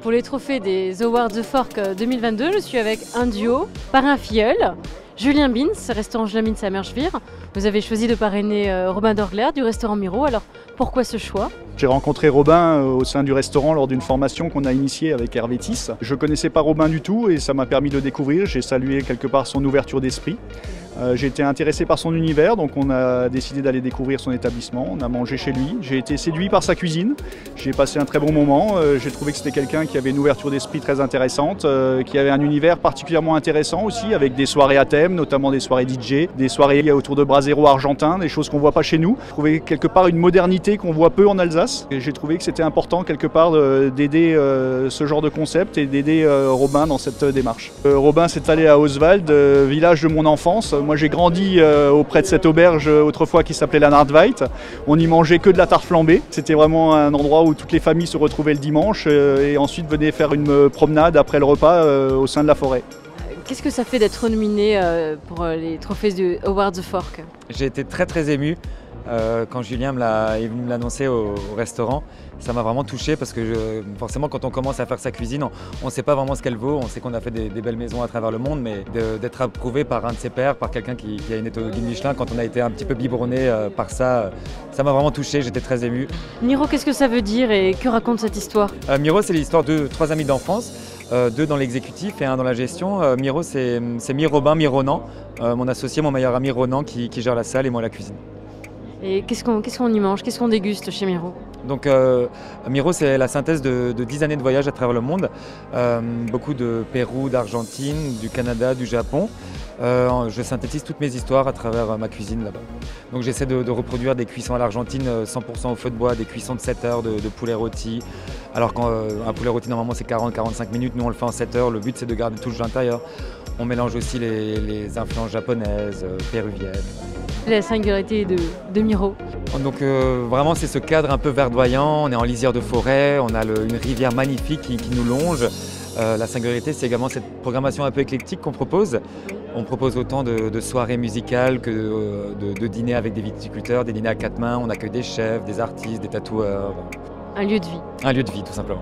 Pour les trophées des Awards The Fork 2022, je suis avec un duo, parrain filleul, Julien Bins, restaurant Julien Bins à Merchevire. Vous avez choisi de parrainer Robin Dorgler du restaurant Miro, alors pourquoi ce choix ? J'ai rencontré Robin au sein du restaurant lors d'une formation qu'on a initiée avec Hervé Tisse. Je ne connaissais pas Robin du tout et ça m'a permis de le découvrir. J'ai salué quelque part son ouverture d'esprit. J'ai été intéressé par son univers, donc on a décidé d'aller découvrir son établissement. On a mangé chez lui. J'ai été séduit par sa cuisine. J'ai passé un très bon moment. J'ai trouvé que c'était quelqu'un qui avait une ouverture d'esprit très intéressante, qui avait un univers particulièrement intéressant aussi, avec des soirées à thème, notamment des soirées DJ, des soirées autour de brasero argentin, des choses qu'on ne voit pas chez nous. J'ai trouvé quelque part une modernité qu'on voit peu en Alsace. Et j'ai trouvé que c'était important quelque part d'aider ce genre de concept et d'aider Robin dans cette démarche. Robin s'est allé à Oswald, village de mon enfance. Moi j'ai grandi auprès de cette auberge autrefois qui s'appelait la Nardweit. On n'y mangeait que de la tarte flambée. C'était vraiment un endroit où toutes les familles se retrouvaient le dimanche et ensuite venaient faire une promenade après le repas au sein de la forêt. Qu'est-ce que ça fait d'être nominé pour les trophées de Awards The Fork ? J'ai été très ému quand Julien est venu me l'annoncer au restaurant. Ça m'a vraiment touché parce que forcément quand on commence à faire sa cuisine, on ne sait pas vraiment ce qu'elle vaut. On sait qu'on a fait des belles maisons à travers le monde, mais d'être approuvé par un de ses pairs, par quelqu'un qui a une étoile Guide Michelin, quand on a été un petit peu biberonné par ça, ça m'a vraiment touché, j'étais très ému. Miro, qu'est-ce que ça veut dire et que raconte cette histoire ? Miro, c'est l'histoire de 3 amis d'enfance. 2 dans l'exécutif et 1 dans la gestion. Miro, c'est Robin Ronan, mon associé, mon meilleur ami Ronan qui gère la salle et moi la cuisine. Et qu'est-ce qu'on y mange ? Qu'est-ce qu'on déguste chez Miro ? Donc Miro, c'est la synthèse de 10 années de voyage à travers le monde. Beaucoup de Pérou, d'Argentine, du Canada, du Japon. Je synthétise toutes mes histoires à travers ma cuisine là-bas. Donc j'essaie de reproduire des cuissons à l'Argentine 100% au feu de bois, des cuissons de 7 heures de poulet rôti. Alors qu'un poulet rôti normalement c'est 40-45 minutes, nous on le fait en 7 heures. Le but c'est de garder tout le jus intérieur. On mélange aussi les influences japonaises, péruviennes. La singularité de Miro. Donc vraiment c'est ce cadre un peu verdoyant, on est en lisière de forêt, on a une rivière magnifique qui nous longe. La singularité c'est également cette programmation un peu éclectique qu'on propose. On propose autant de soirées musicales que de dîners avec des viticulteurs, des dîners à 4 mains, on accueille des chefs, des artistes, des tatoueurs. Un lieu de vie. Un lieu de vie tout simplement.